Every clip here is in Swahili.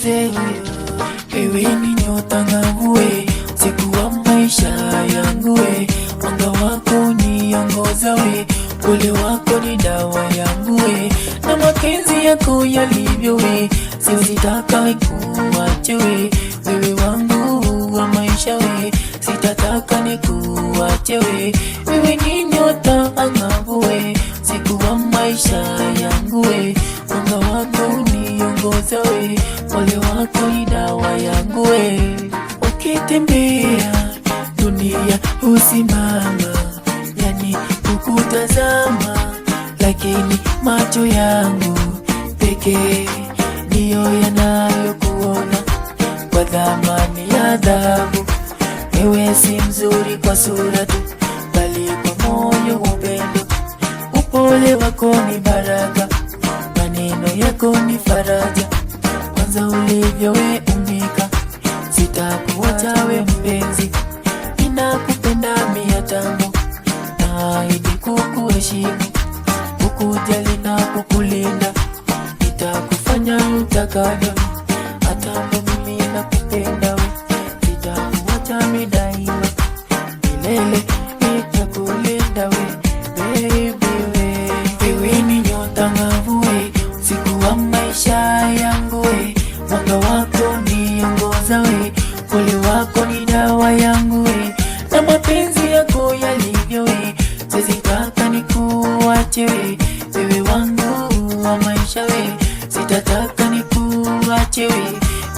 nikueleze wewe ni nyota ng'avu we, siku wa maisha yangu we, mwanga wako niongoza we, ule wako ni dawa yangu we, na mapenzi yako yalivyo we, sitaka nikuache we, wewe wangu wa maisha we, sitataka nikuache we, wewe ni nyota ng'avu we, siku wa maisha yangu we, mwanga wako niongoza we, ule wako ni dawa yangu we. Ukitembea dunia husimama, yani kukutazama, lakini macho yangu pekee ndiyo yanayokuona kwa thamani ya dhahabu. Wewe si mzuri kwa sura tu, bali kwa moyo wa upendo. Upole wako ni baraka, maneno yako ni faraja, kwanza ulivyo we umbika, sitakuacha we mpenzi, ninakupenda mia tangu, naahidi kukuheshimu, kukujali na kukulinda, nitakufanya utakavyo, hata mimi nakupenda we, sitakuacha mi daima, milele nitakulinda we, baby we. Wewe ni nyota ng'avu we, siku wa maisha yangu we, mwanga wako niongoza we, ule wako ni dawa yangu we, na mapenzi yako yalivyo we, sitaka nikuache we, wewe wangu wa maisha we, sitataka nikuache we,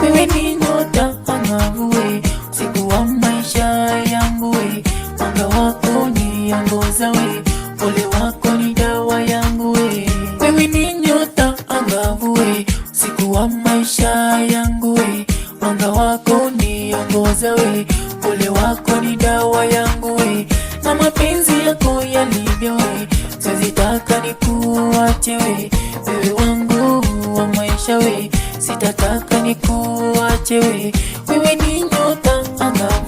wewe ni nyota ng'avu we, siku wa maisha yangu we, mwanga wako niongoza we, ule wako ni dawa yangu we, wewe ni nyota ng'avu we, siku wa maisha yangu we, mwanga wako niongoza we, ule wako ni dawa yangu we, na mapenzi yako yalivyo we, sitaka nikuache we, wewe wangu wa maisha we, sitataka nikuache we, wewe ni nyota ng'avu